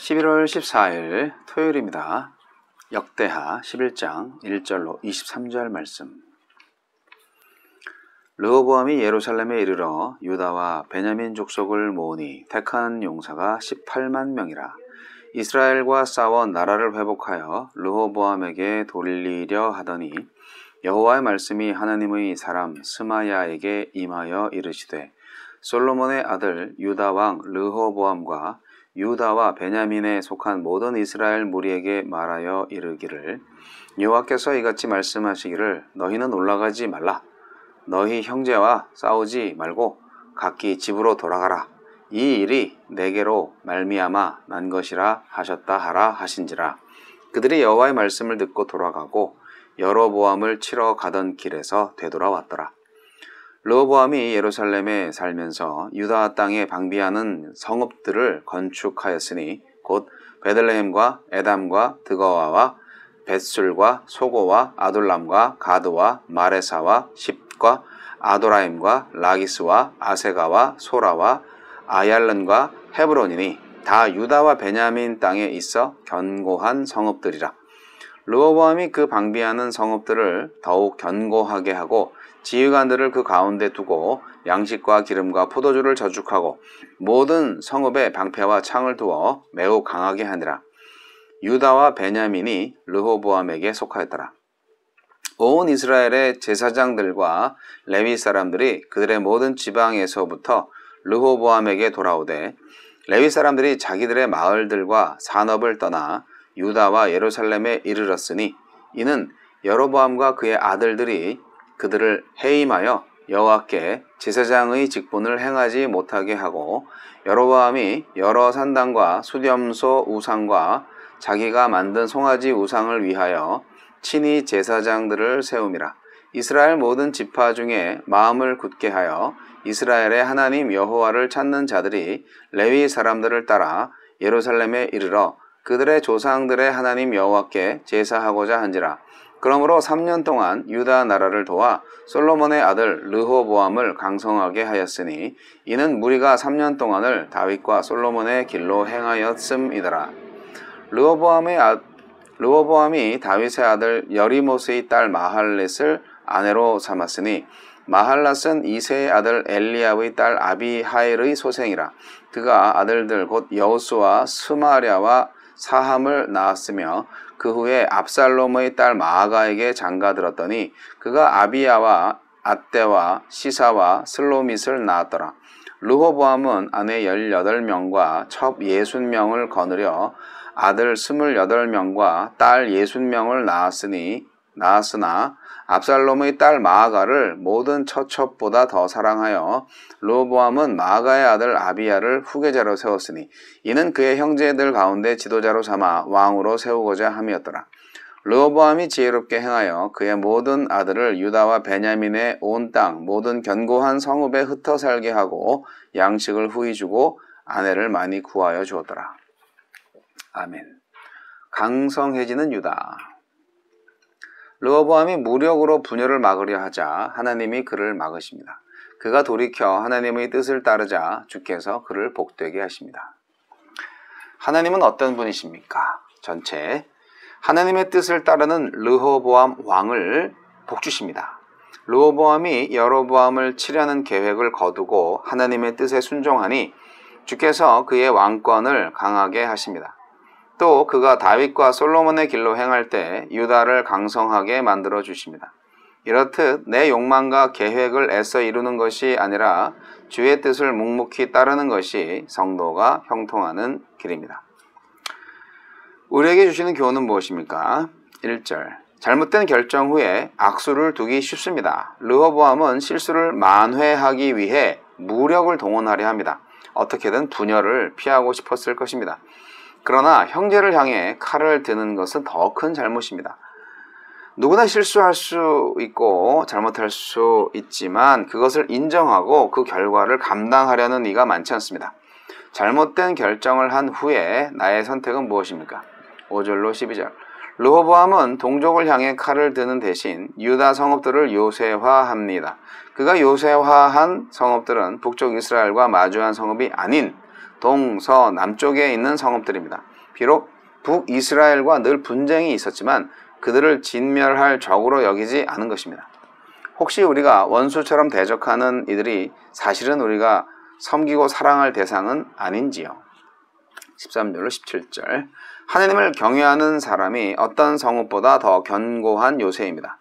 11월 14일 토요일입니다. 역대하 11장 1절로 23절 말씀. 르호보암이 예루살렘에 이르러 유다와 베냐민 족속을 모으니 택한 용사가 18만 명이라. 이스라엘과 싸워 나라를 회복하여 르호보암에게 돌리려 하더니 여호와의 말씀이 하나님의 사람 스마야에게 임하여 이르시되, 솔로몬의 아들 유다 왕 르호보암과 유다와 베냐민에 속한 모든 이스라엘 무리에게 말하여 이르기를, 여호와께서 이같이 말씀하시기를, 너희는 올라가지 말라. 너희 형제와 싸우지 말고 각기 집으로 돌아가라. 이 일이 내게로 말미암아 난 것이라 하셨다 하라 하신지라. 그들이 여호와의 말씀을 듣고 돌아가고 여로보암을 치러 가던 길에서 되돌아왔더라. 르호보암이 예루살렘에 살면서 유다 땅에 방비하는 성읍들을 건축하였으니 곧 베들레헴과 에담과 드거와와 벳술과 소고와 아둘람과 가드와 마레사와 십과 아도라임과 라기스와 아세가와 소라와 아얄른과 헤브론이니 다 유다와 베냐민 땅에 있어 견고한 성읍들이라. 르호보암이 그 방비하는 성읍들을 더욱 견고하게 하고 지휘관들을 그 가운데 두고 양식과 기름과 포도주를 저축하고 모든 성읍에 방패와 창을 두어 매우 강하게 하니라. 유다와 베냐민이 르호보암에게 속하였더라. 온 이스라엘의 제사장들과 레위 사람들이 그들의 모든 지방에서부터 르호보암에게 돌아오되, 레위 사람들이 자기들의 마을들과 산업을 떠나 유다와 예루살렘에 이르렀으니 이는 여로보암과 그의 아들들이 그들을 해임하여 여호와께 제사장의 직분을 행하지 못하게 하고, 여로보암이 여러 산당과 수렴소 우상과 자기가 만든 송아지 우상을 위하여 친히 제사장들을 세움이라. 이스라엘 모든 지파 중에 마음을 굳게 하여 이스라엘의 하나님 여호와를 찾는 자들이 레위 사람들을 따라 예루살렘에 이르러 그들의 조상들의 하나님 여호와께 제사하고자 한지라. 그러므로 3년 동안 유다 나라를 도와 솔로몬의 아들 르호보암을 강성하게 하였으니 이는 무리가 3년 동안을 다윗과 솔로몬의 길로 행하였음이더라. 르호보암이 다윗의 아들 여리모스의 딸 마할렛을 아내로 삼았으니 마할랏은 이새의 아들 엘리압의 딸 아비하일의 소생이라. 그가 아들들 곧 여호수와 스마랴와 사함을 낳았으며 그 후에 압살롬의 딸 마아가에게 장가들었더니 그가 아비야와 앗대와 시사와 슬로밋을 낳았더라. 르호보암은 아내 18명과 첩 60명을 거느려 아들 28명과 딸 60명을 낳았으나 압살롬의 딸 마아가를 모든 처첩보다 더 사랑하여 르호보암은 마아가의 아들 아비야를 후계자로 세웠으니 이는 그의 형제들 가운데 지도자로 삼아 왕으로 세우고자 함이었더라. 르호보암이 지혜롭게 행하여 그의 모든 아들을 유다와 베냐민의 온 땅 모든 견고한 성읍에 흩어 살게 하고 양식을 후히 주고 아내를 많이 구하여 주었더라. 아멘. 강성해지는 유다. 르호보암이 무력으로 분열을 막으려 하자 하나님이 그를 막으십니다. 그가 돌이켜 하나님의 뜻을 따르자 주께서 그를 복되게 하십니다. 하나님은 어떤 분이십니까? 전체 하나님의 뜻을 따르는 르호보암 왕을 복주십니다. 르호보암이 여로보암을 치려는 계획을 거두고 하나님의 뜻에 순종하니 주께서 그의 왕권을 강하게 하십니다. 또 그가 다윗과 솔로몬의 길로 행할 때 유다를 강성하게 만들어 주십니다. 이렇듯 내 욕망과 계획을 애써 이루는 것이 아니라 주의 뜻을 묵묵히 따르는 것이 성도가 형통하는 길입니다. 우리에게 주시는 교훈은 무엇입니까? 1절. 잘못된 결정 후에 악수를 두기 쉽습니다. 르호보암은 실수를 만회하기 위해 무력을 동원하려 합니다. 어떻게든 분열을 피하고 싶었을 것입니다. 그러나 형제를 향해 칼을 드는 것은 더 큰 잘못입니다. 누구나 실수할 수 있고 잘못할 수 있지만 그것을 인정하고 그 결과를 감당하려는 이가 많지 않습니다. 잘못된 결정을 한 후에 나의 선택은 무엇입니까? 5절로 12절. 르호보암은 동족을 향해 칼을 드는 대신 유다 성읍들을 요새화합니다. 그가 요새화한 성읍들은 북쪽 이스라엘과 마주한 성읍이 아닌 동서 남쪽에 있는 성읍들입니다. 비록 북이스라엘과 늘 분쟁이 있었지만 그들을 진멸할 적으로 여기지 않은 것입니다. 혹시 우리가 원수처럼 대적하는 이들이 사실은 우리가 섬기고 사랑할 대상은 아닌지요? 13절로 17절. 하나님을 경외하는 사람이 어떤 성읍보다 더 견고한 요새입니다.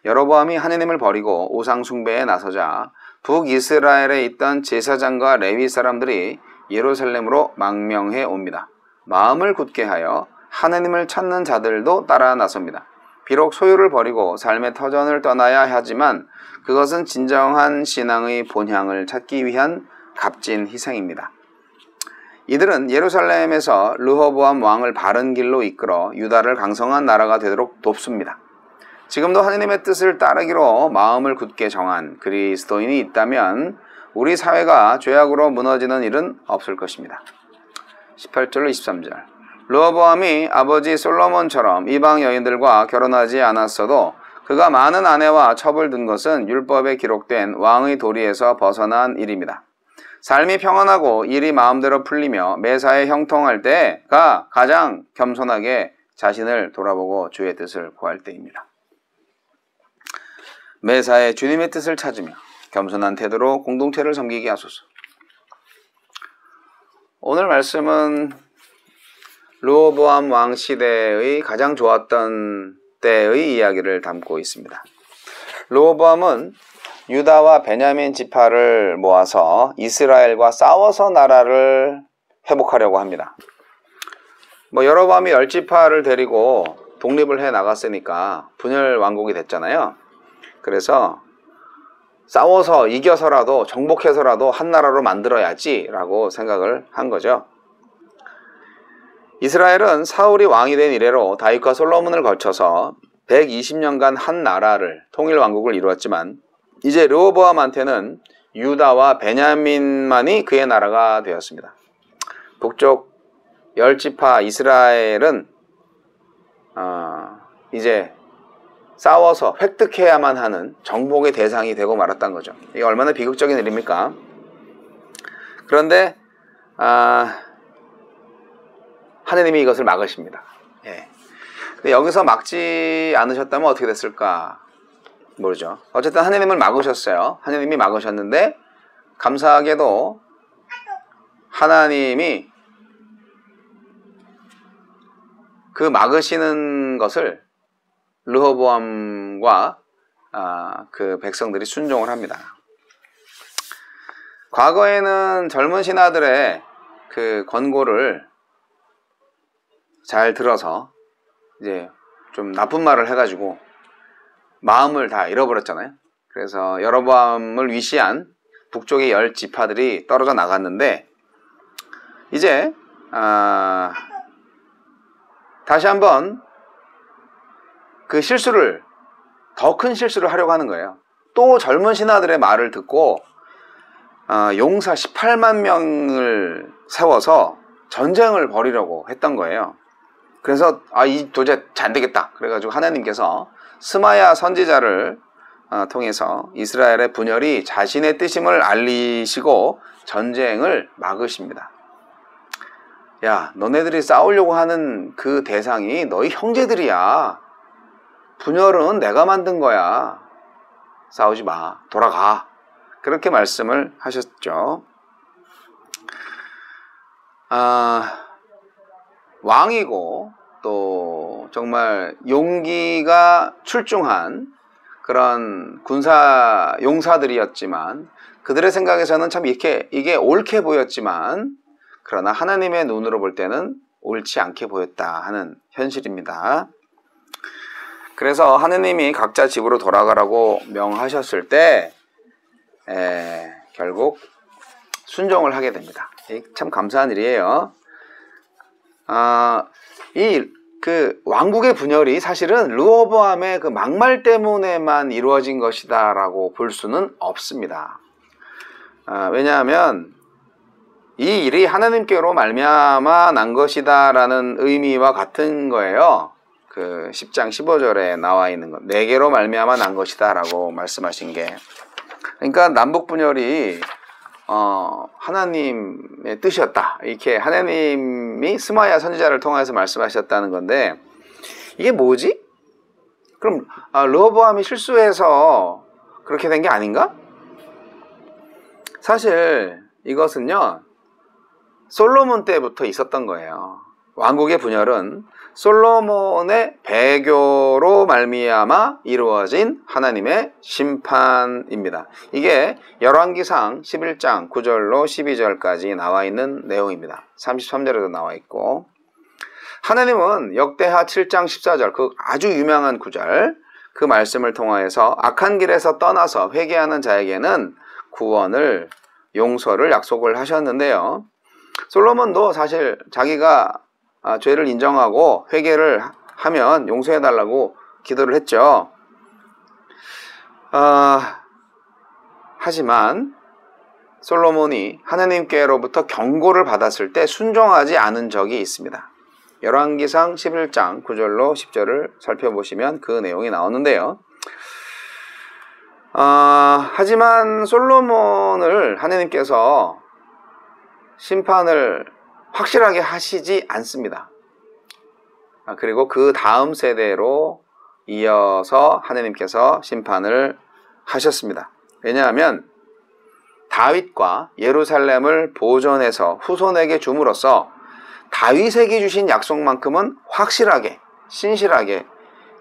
여로보암이 하나님을 버리고 우상 숭배에 나서자 북이스라엘에 있던 제사장과 레위 사람들이 예루살렘으로 망명해 옵니다. 마음을 굳게 하여 하나님을 찾는 자들도 따라 나섭니다. 비록 소유를 버리고 삶의 터전을 떠나야 하지만 그것은 진정한 신앙의 본향을 찾기 위한 값진 희생입니다. 이들은 예루살렘에서 르호보암 왕을 바른 길로 이끌어 유다를 강성한 나라가 되도록 돕습니다. 지금도 하나님의 뜻을 따르기로 마음을 굳게 정한 그리스도인이 있다면 우리 사회가 죄악으로 무너지는 일은 없을 것입니다. 18절로 23절. 르호보암이 아버지 솔로몬처럼 이방 여인들과 결혼하지 않았어도 그가 많은 아내와 첩을 둔 것은 율법에 기록된 왕의 도리에서 벗어난 일입니다. 삶이 평안하고 일이 마음대로 풀리며 매사에 형통할 때가 가장 겸손하게 자신을 돌아보고 주의 뜻을 구할 때입니다. 매사에 주님의 뜻을 찾으며 겸손한 태도로 공동체를 섬기게 하소서. 오늘 말씀은 르호보암 왕 시대의 가장 좋았던 때의 이야기를 담고 있습니다. 르호보암은 유다와 베냐민 지파를 모아서 이스라엘과 싸워서 나라를 회복하려고 합니다. 여로보암이 10지파를 데리고 독립을 해 나갔으니까 분열 왕국이 됐잖아요. 그래서 싸워서 이겨서라도 정복해서라도 한 나라로 만들어야지 라고 생각을 한 거죠. 이스라엘은 사울이 왕이 된 이래로 다윗과 솔로몬을 거쳐서 120년간 한 나라를 통일 왕국을 이루었지만 이제 르호보암한테는 유다와 베냐민만이 그의 나라가 되었습니다. 북쪽 10지파 이스라엘은 이제 싸워서 획득해야만 하는 정복의 대상이 되고 말았던 거죠. 이게 얼마나 비극적인 일입니까? 그런데 하느님이 이것을 막으십니다. 예. 근데 여기서 막지 않으셨다면 어떻게 됐을까 모르죠. 어쨌든 하느님을 막으셨어요. 하느님이 막으셨는데 감사하게도 하나님이 그 막으시는 것을 르호보암과 그 백성들이 순종을 합니다. 과거에는 젊은 신하들의 그 권고를 잘 들어서 이제 좀 나쁜 말을 해가지고 마음을 다 잃어버렸잖아요. 그래서 여로보암을 위시한 북쪽의 10지파들이 떨어져 나갔는데 이제 다시 한번 그 실수를, 더 큰 실수를 하려고 하는 거예요. 또 젊은 신하들의 말을 듣고 용사 18만 명을 세워서 전쟁을 벌이려고 했던 거예요. 그래서 이 도저히 안 되겠다. 그래가지고 하나님께서 스마야 선지자를 통해서 이스라엘의 분열이 자신의 뜻임을 알리시고 전쟁을 막으십니다. 야, 너네들이 싸우려고 하는 그 대상이 너희 형제들이야. 분열은 내가 만든 거야. 싸우지 마. 돌아가. 그렇게 말씀을 하셨죠. 왕이고 또 정말 용기가 출중한 그런 군사 용사들이었지만 그들의 생각에서는 참 이게 옳게 보였지만 그러나 하나님의 눈으로 볼 때는 옳지 않게 보였다 하는 현실입니다. 그래서 하느님이 각자 집으로 돌아가라고 명하셨을 때 결국 순종을 하게 됩니다. 참 감사한 일이에요. 그 왕국의 분열이 사실은 르호보암의 그 막말 때문에만 이루어진 것이다라고 볼 수는 없습니다. 왜냐하면 이 일이 하나님께로 말미암아 난 것이다라는 의미와 같은 거예요. 그 10장 15절에 나와 있는 것, 내게로 말미암아 난 것이다라고 말씀하신 게, 그러니까 남북 분열이 하나님의 뜻이었다. 이렇게 하나님 하나님이 스마야 선지자를 통해서 말씀하셨다는 건데, 이게 뭐지? 그럼 르호보암이 실수해서 그렇게 된 게 아닌가? 사실 이것은요, 솔로몬 때부터 있었던 거예요. 왕국의 분열은 솔로몬의 배교로 말미암아 이루어진 하나님의 심판입니다. 이게 열왕기상 11장 9절로 12절까지 나와 있는 내용입니다. 33절에도 나와 있고, 하나님은 역대하 7장 14절, 그 아주 유명한 구절, 그 말씀을 통하여서 악한 길에서 떠나서 회개하는 자에게는 구원을, 용서를 약속을 하셨는데요. 솔로몬도 사실 자기가 죄를 인정하고 회개를 하면 용서해달라고 기도를 했죠. 하지만 솔로몬이 하나님께로부터 경고를 받았을 때 순종하지 않은 적이 있습니다. 열왕기상 11장 9절로 10절을 살펴보시면 그 내용이 나오는데요. 하지만 솔로몬을 하나님께서 심판을 확실하게 하시지 않습니다. 그리고 그 다음 세대로 이어서 하나님께서 심판을 하셨습니다. 왜냐하면 다윗과 예루살렘을 보존해서 후손에게 줌으로써 다윗에게 주신 약속만큼은 확실하게, 신실하게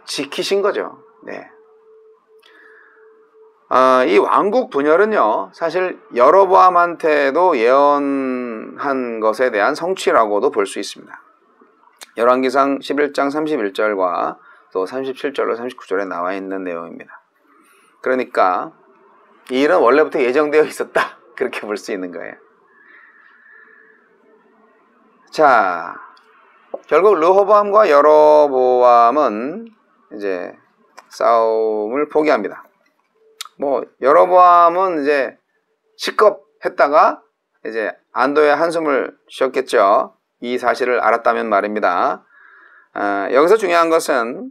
지키신 거죠. 네. 이 왕국 분열은요, 사실 여로보암한테도 예언한 것에 대한 성취라고도 볼 수 있습니다. 열왕기상 11장 31절과 또 37절로 39절에 나와 있는 내용입니다. 그러니까 이 일은 원래부터 예정되어 있었다, 그렇게 볼 수 있는 거예요. 자, 결국 르호보암과 여로보암은 이제 싸움을 포기합니다. 여로보암은 이제 식겁했다가 이제 안도의 한숨을 쉬었겠죠. 이 사실을 알았다면 말입니다. 여기서 중요한 것은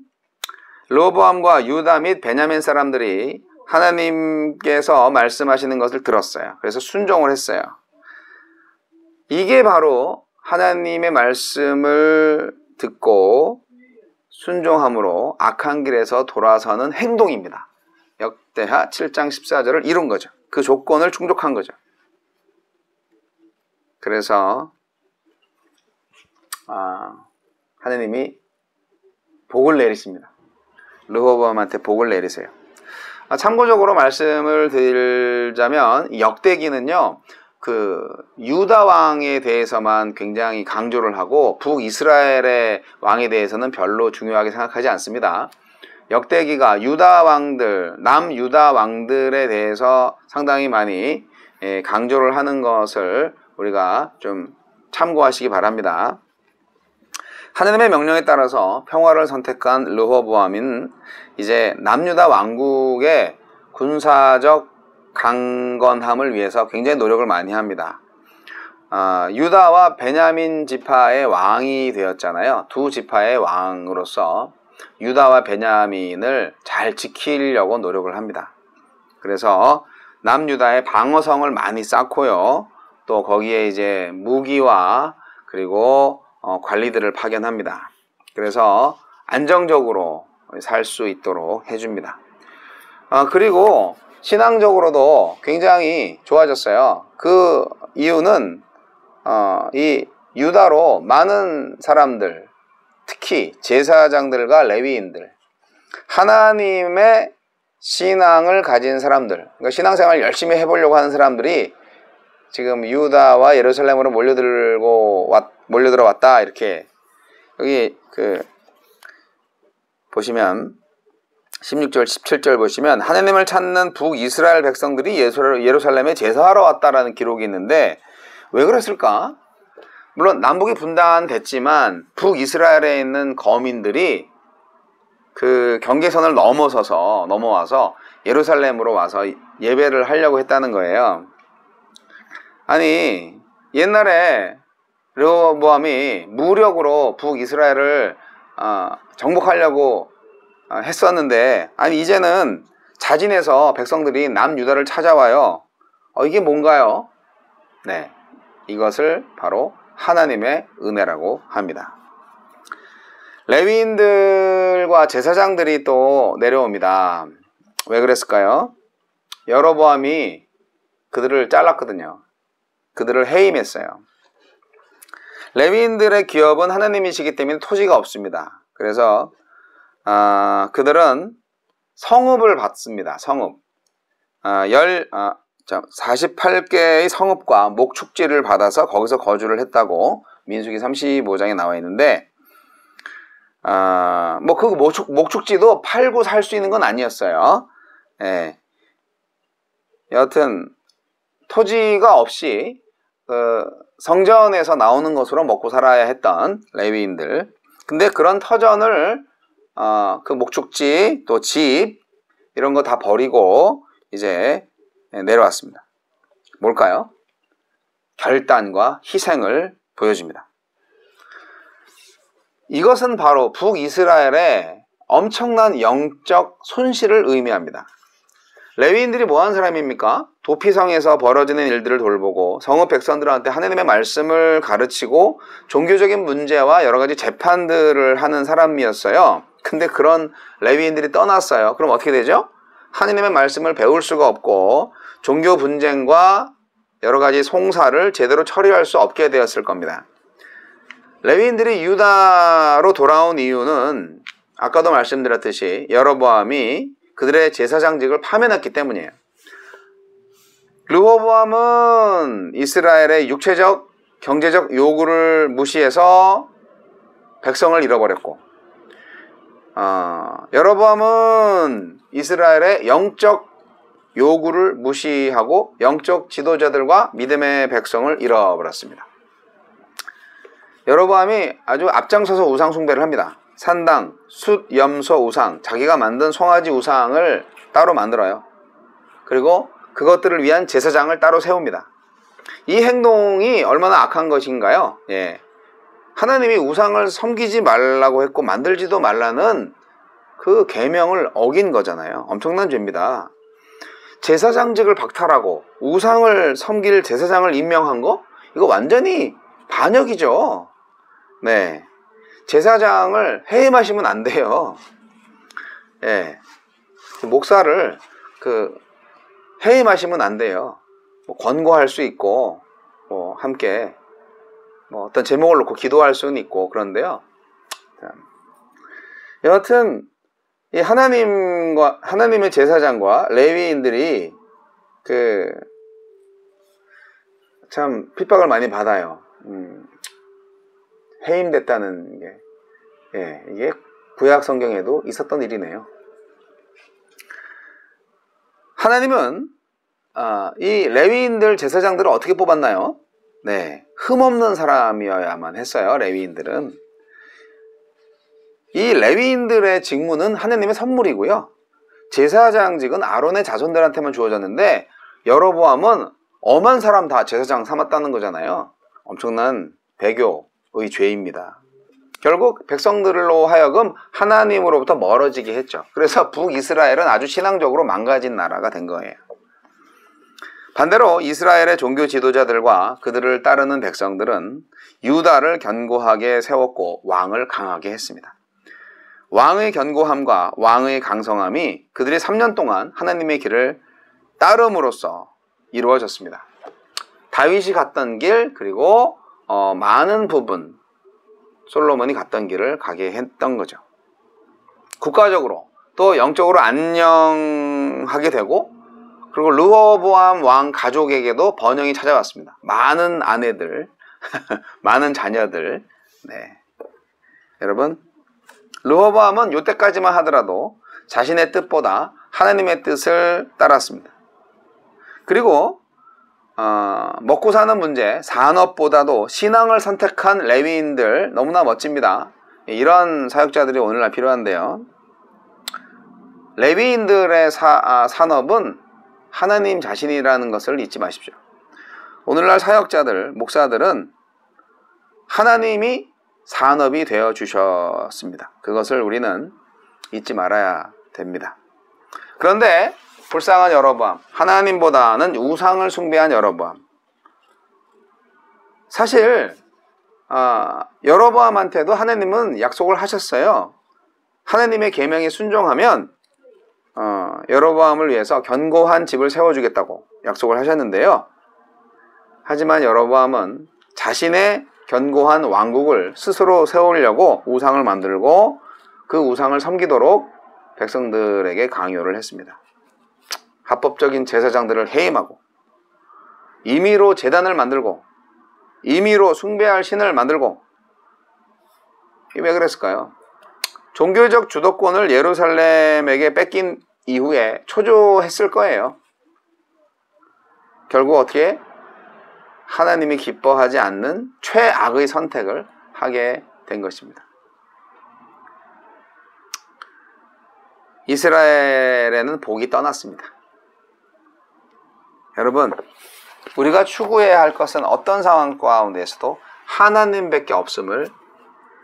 르호보암과 유다 및 베냐민 사람들이 하나님께서 말씀하시는 것을 들었어요. 그래서 순종을 했어요. 이게 바로 하나님의 말씀을 듣고 순종함으로 악한 길에서 돌아서는 행동입니다. 역대하 7장 14절을 이룬 거죠. 그 조건을 충족한 거죠. 그래서 하나님이 복을 내리십니다. 르호보암한테 복을 내리세요. 참고적으로 말씀을 드리자면 역대기는요, 그 유다 왕에 대해서만 굉장히 강조를 하고 북이스라엘의 왕에 대해서는 별로 중요하게 생각하지 않습니다. 역대기가 유다 왕들, 남유다 왕들에 대해서 상당히 많이 강조를 하는 것을 우리가 좀 참고하시기 바랍니다. 하나님의 명령에 따라서 평화를 선택한 르호보암은 이제 남유다 왕국의 군사적 강건함을 위해서 굉장히 노력을 많이 합니다. 유다와 베냐민 지파의 왕이 되었잖아요. 두 지파의 왕으로서 유다와 베냐민을 잘 지키려고 노력을 합니다. 그래서 남유다의 방어성을 많이 쌓고요. 또 거기에 이제 무기와 그리고 관리들을 파견합니다. 그래서 안정적으로 살 수 있도록 해줍니다. 그리고 신앙적으로도 굉장히 좋아졌어요. 그 이유는 이 유다로 많은 사람들, 특히 제사장들과 레위인들, 하나님의 신앙을 가진 사람들, 그러니까 신앙생활 열심히 해보려고 하는 사람들이 지금 유다와 예루살렘으로 몰려들어 왔다. 이렇게 여기 보시면 16절 17절 보시면 하나님을 찾는 북이스라엘 백성들이 예루살렘에 제사하러 왔다라는 기록이 있는데 왜 그랬을까? 물론 남북이 분단됐지만 북이스라엘에 있는 거민들이 그 경계선을 넘어와서 예루살렘으로 와서 예배를 하려고 했다는 거예요. 아니, 옛날에 르호보암이 무력으로 북이스라엘을 정복하려고 했었는데, 아니 이제는 자진해서 백성들이 남유다를 찾아와요. 이게 뭔가요? 네, 이것을 바로 하나님의 은혜라고 합니다. 레위인들과 제사장들이 또 내려옵니다. 왜 그랬을까요? 여로보암이 그들을 잘랐거든요. 그들을 해임했어요. 레위인들의 기업은 하나님이시기 때문에 토지가 없습니다. 그래서 그들은 성읍을 받습니다. 성읍. 48개의 성읍과 목축지를 받아서 거기서 거주를 했다고 민수기 35장에 나와 있는데, 뭐 그 목축지도 팔고 살 수 있는 건 아니었어요. 예. 여하튼 토지가 없이 성전에서 나오는 것으로 먹고 살아야 했던 레위인들. 근데 그런 터전을 그 목축지 또 집 이런 거 다 버리고 이제 내려왔습니다. 뭘까요? 결단과 희생을 보여줍니다. 이것은 바로 북이스라엘의 엄청난 영적 손실을 의미합니다. 레위인들이 뭐하는 사람입니까? 도피성에서 벌어지는 일들을 돌보고 성읍 백성들한테 하나님의 말씀을 가르치고 종교적인 문제와 여러 가지 재판들을 하는 사람이었어요. 근데 그런 레위인들이 떠났어요. 그럼 어떻게 되죠? 하나님의 말씀을 배울 수가 없고 종교 분쟁과 여러 가지 송사를 제대로 처리할 수 없게 되었을 겁니다. 레위인들이 유다로 돌아온 이유는 아까도 말씀드렸듯이 여로보암이 그들의 제사장직을 파면했기 때문이에요. 르호보암은 이스라엘의 육체적, 경제적 요구를 무시해서 백성을 잃어버렸고, 여로보암은 이스라엘의 영적 요구를 무시하고 영적 지도자들과 믿음의 백성을 잃어버렸습니다. 여로보암이 아주 앞장서서 우상 숭배를 합니다. 산당, 숫, 염소 우상, 자기가 만든 송아지 우상을 따로 만들어요. 그리고 그것들을 위한 제사장을 따로 세웁니다. 이 행동이 얼마나 악한 것인가요? 예. 하나님이 우상을 섬기지 말라고 했고 만들지도 말라는 그 계명을 어긴 거잖아요. 엄청난 죄입니다. 제사장직을 박탈하고 우상을 섬길 제사장을 임명한 거? 이거 완전히 반역이죠. 네. 제사장을 해임하시면 안 돼요. 예. 목사를 해임하시면 안 돼요. 뭐 권고할 수 있고, 뭐 함께 뭐 어떤 제목을 놓고 기도할 수는 있고 그런데요. 여하튼 이 하나님의 제사장과 레위인들이 참 핍박을 많이 받아요. 해임됐다는 게, 예, 이게 구약 성경에도 있었던 일이네요. 하나님은 이 레위인들 제사장들을 어떻게 뽑았나요? 네, 흠없는 사람이어야만 했어요. 레위인들은. 이 레위인들의 직무는 하나님의 선물이고요. 제사장직은 아론의 자손들한테만 주어졌는데 여로보암은 엄한 사람 다 제사장 삼았다는 거잖아요. 엄청난 배교의 죄입니다. 결국 백성들로 하여금 하나님으로부터 멀어지게 했죠. 그래서 북이스라엘은 아주 신앙적으로 망가진 나라가 된 거예요. 반대로 이스라엘의 종교 지도자들과 그들을 따르는 백성들은 유다를 견고하게 세웠고 왕을 강하게 했습니다. 왕의 견고함과 왕의 강성함이 그들이 3년 동안 하나님의 길을 따름으로써 이루어졌습니다. 다윗이 갔던 길, 그리고 많은 부분 솔로몬이 갔던 길을 가게 했던 거죠. 국가적으로 또 영적으로 안녕하게 되고, 그리고 르호보암 왕 가족에게도 번영이 찾아왔습니다. 많은 아내들, 많은 자녀들. 네. 여러분, 르호보암은 이때까지만 하더라도 자신의 뜻보다 하나님의 뜻을 따랐습니다. 그리고 먹고 사는 문제, 산업보다도 신앙을 선택한 레위인들 너무나 멋집니다. 이런 사역자들이 오늘날 필요한데요. 레위인들의 산업은 하나님 자신이라는 것을 잊지 마십시오. 오늘날 사역자들, 목사들은 하나님이 산업이 되어 주셨습니다. 그것을 우리는 잊지 말아야 됩니다. 그런데 불쌍한 여로보암, 하나님보다는 우상을 숭배한 여로보암. 사실 여로보암한테도 하나님은 약속을 하셨어요. 하나님의 계명에 순종하면 여로보암을 위해서 견고한 집을 세워주겠다고 약속을 하셨는데요. 하지만 여로보암은 자신의 견고한 왕국을 스스로 세우려고 우상을 만들고 그 우상을 섬기도록 백성들에게 강요를 했습니다. 합법적인 제사장들을 해임하고 임의로 제단을 만들고 임의로 숭배할 신을 만들고. 이게 왜 그랬을까요? 종교적 주도권을 예루살렘에게 뺏긴 이후에 초조했을 거예요. 결국 어떻게? 하나님이 기뻐하지 않는 최악의 선택을 하게 된 것입니다. 이스라엘에는 복이 떠났습니다. 여러분, 우리가 추구해야 할 것은 어떤 상황 가운데서도 하나님밖에 없음을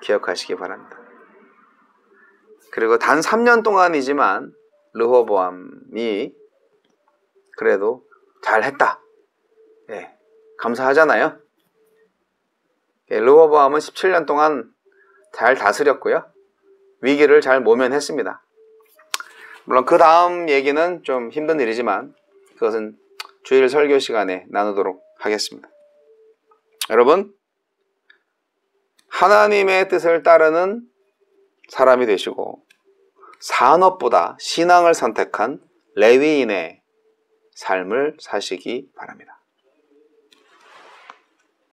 기억하시기 바랍니다. 그리고 단 3년 동안이지만 르호보암이 그래도 잘했다. 예, 감사하잖아요. 예, 르호보암은 17년 동안 잘 다스렸고요. 위기를 잘 모면했습니다. 물론 그 다음 얘기는 좀 힘든 일이지만 그것은 주일 설교 시간에 나누도록 하겠습니다. 여러분, 하나님의 뜻을 따르는 사람이 되시고 산업보다 신앙을 선택한 레위인의 삶을 사시기 바랍니다.